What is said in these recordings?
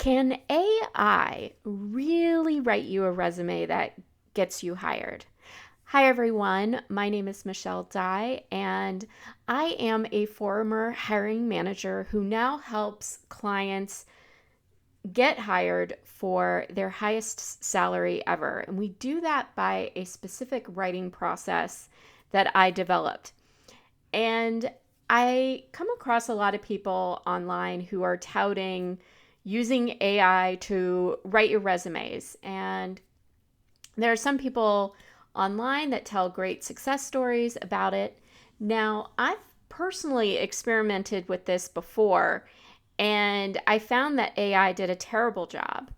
Can AI really write you a resume that gets you hired? Hi, everyone. My name is Michelle Dye, and I am a former hiring manager who now helps clients get hired for their highest salary ever. And we do that by a specific writing process that I developed. And I come across a lot of people online who are touting using AI to write your resumes. And there are some people online that tell great success stories about it. Now, I've personally experimented with this before, and I found that AI did a terrible job.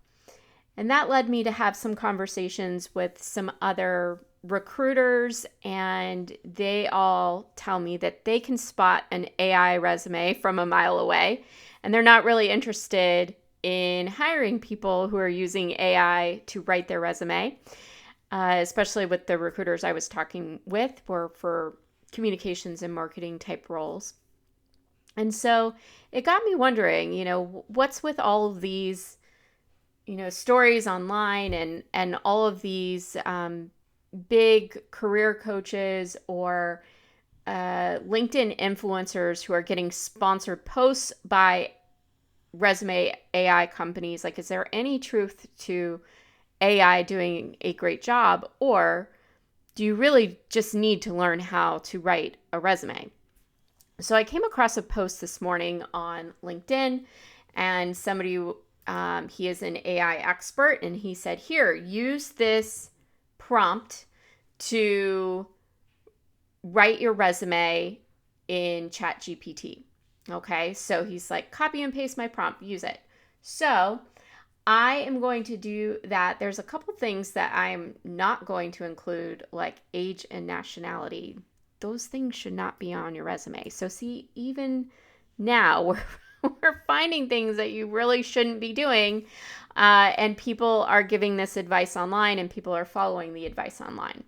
And that led me to have some conversations with some other recruiters, and they all tell me that they can spot an AI resume from a mile away, and they're not really interested in hiring people who are using AI to write their resume, especially with the recruiters I was talking with were for communications and marketing type roles. And so it got me wondering, what's with all of these stories online and all of these big career coaches or LinkedIn influencers who are getting sponsored posts by resume AI companies. Like, is there any truth to AI doing a great job, or do you really just need to learn how to write a resume? So I came across a post this morning on LinkedIn, and somebody he is an AI expert, and he said, here, use this prompt to write your resume in Chat GPT. Okay, so he's like, copy and paste my prompt, use it. So I am going to do that. There's a couple things that I'm not going to include, like age and nationality. Those things should not be on your resume. So see, even now we're finding things that you really shouldn't be doing. And people are giving this advice online, and people are following the advice online.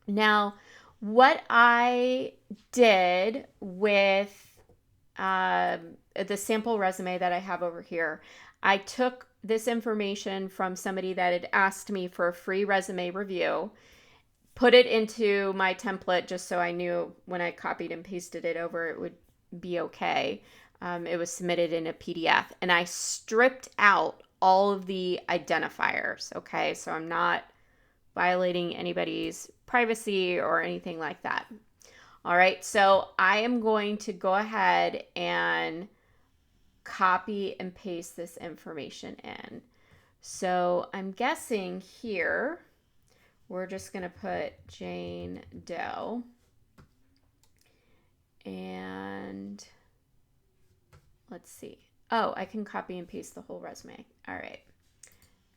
Now, what I did with the sample resume that I have over here, I took this information from somebody that had asked me for a free resume review, put it into my template just so I knew when I copied and pasted it over, it would be okay. It was submitted in a PDF, and I stripped out all of the identifiers. Okay, so I'm not violating anybody's privacy or anything like that. All right, so I am going to go ahead and copy and paste this information in. So I'm guessing here, we're just going to put Jane Doe. And let's see. Oh, I can copy and paste the whole resume. All right.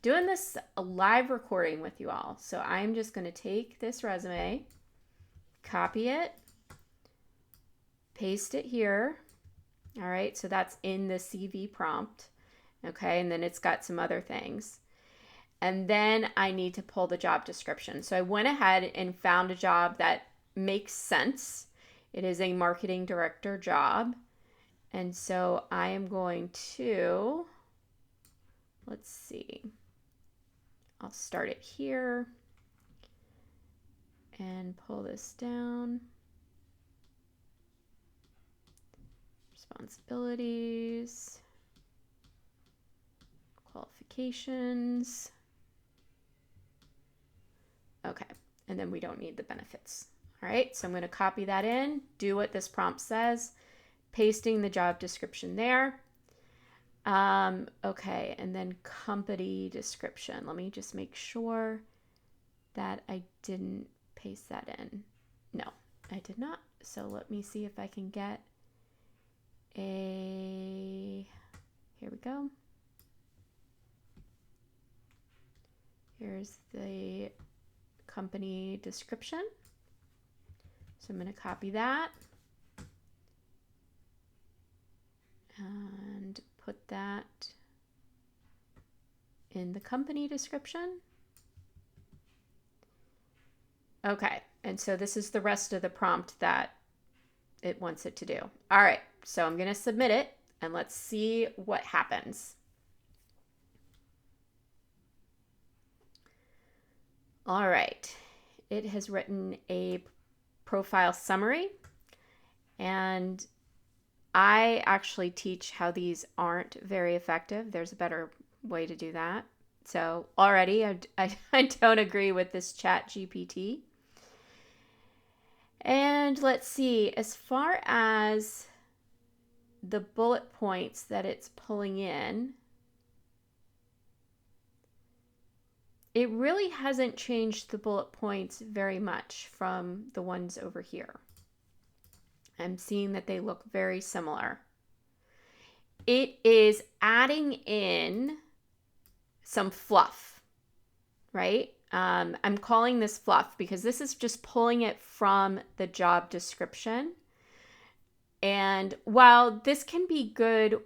Doing this a live recording with you all. So I'm just going to take this resume, copy it, paste it here. All right. So that's in the CV prompt. Okay. And then it's got some other things. And then I need to pull the job description. So I went ahead and found a job that makes sense. It is a marketing director job. And so I am going to, let's see, I'll start it here and pull this down. Responsibilities, qualifications. Okay, and then we don't need the benefits. All right, so I'm going to copy that in, do what this prompt says, pasting the job description there. Okay, and then company description. Let me just make sure that I didn't paste that in. No, I did not. So let me see if I can get here we go. Here's the company description. So I'm going to copy that and put that in the company description. Okay, and so this is the rest of the prompt that it wants it to do. All right, so I'm going to submit it, and let's see what happens. All right. It has written a profile summary, and I actually teach how these aren't very effective. There's a better way to do that. So already I don't agree with this Chat GPT. And let's see, as far as the bullet points that it's pulling in, it really hasn't changed the bullet points very much from the ones over here. I'm seeing that they look very similar. It is adding in some fluff, right? I'm calling this fluff because this is just pulling it from the job description. And while this can be good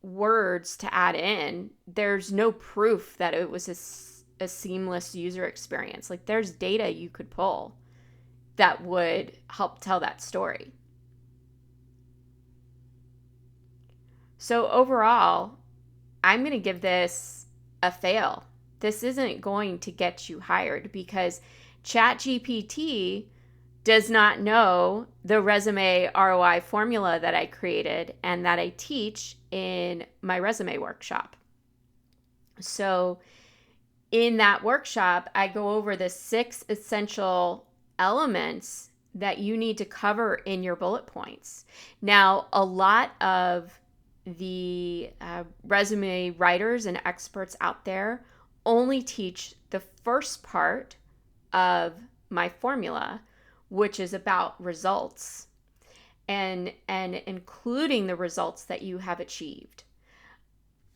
words to add in, there's no proof that it was a seamless user experience. Like, there's data you could pull that would help tell that story. So overall, I'm going to give this a fail. This isn't going to get you hired because Chat GPT does not know the resume ROI formula that I created and that I teach in my resume workshop. So in that workshop, I go over the 6 essential elements that you need to cover in your bullet points. Now, a lot of the resume writers and experts out there only teach the first part of my formula, which is about results and including the results that you have achieved.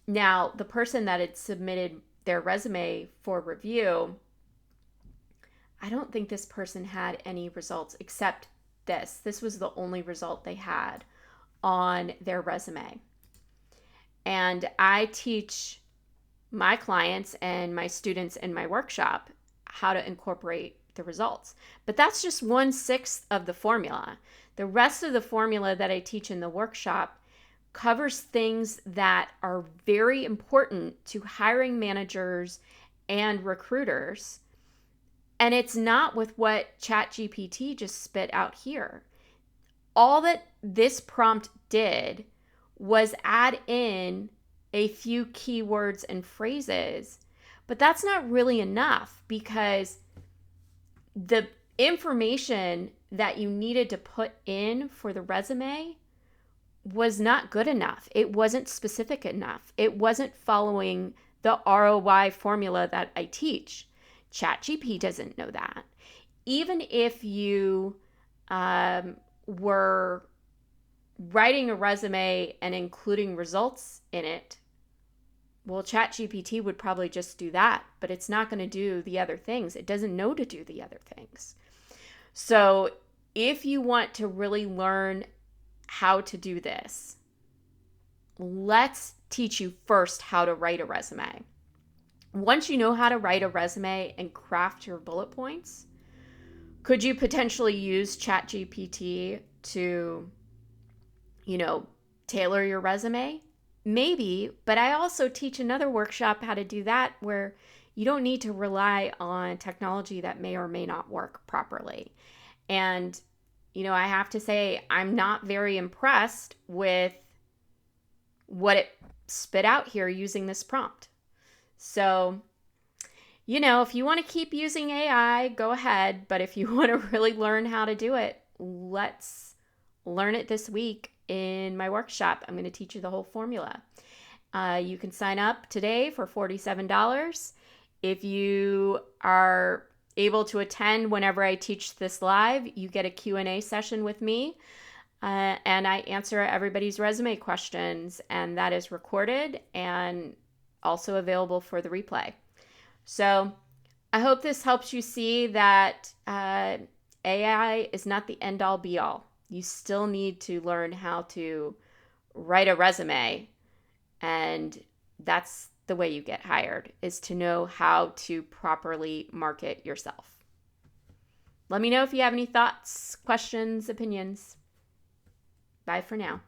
Now, the person that had submitted their resume for review, I don't think this person had any results except this. This was the only result they had on their resume. And I teach my clients and my students in my workshop how to incorporate the results. But that's just 1/6 of the formula. The rest of the formula that I teach in the workshop covers things that are very important to hiring managers and recruiters. And it's not with what ChatGPT just spit out here. All that this prompt did was add in a few keywords and phrases, but that's not really enough because the information that you needed to put in for the resume was not good enough. It wasn't specific enough. It wasn't following the ROI formula that I teach. ChatGPT doesn't know that. Even if you were writing a resume and including results in it, well, ChatGPT would probably just do that, but it's not going to do the other things. It doesn't know to do the other things. So if you want to really learn how to do this, let's teach you first how to write a resume. Once you know how to write a resume and craft your bullet points, could you potentially use ChatGPT to, tailor your resume? Maybe, but I also teach another workshop how to do that where you don't need to rely on technology that may or may not work properly. And, I have to say, I'm not very impressed with what it spit out here using this prompt. So, if you want to keep using AI, go ahead. But if you want to really learn how to do it, let's learn it this week in my workshop. I'm going to teach you the whole formula. You can sign up today for $47. If you are able to attend whenever I teach this live, you get a Q&A session with me. And I answer everybody's resume questions, and that is recorded and also available for the replay. So I hope this helps you see that AI is not the end-all be-all. You still need to learn how to write a resume, and that's the way you get hired, is to know how to properly market yourself. Let me know if you have any thoughts, questions, opinions. Bye for now.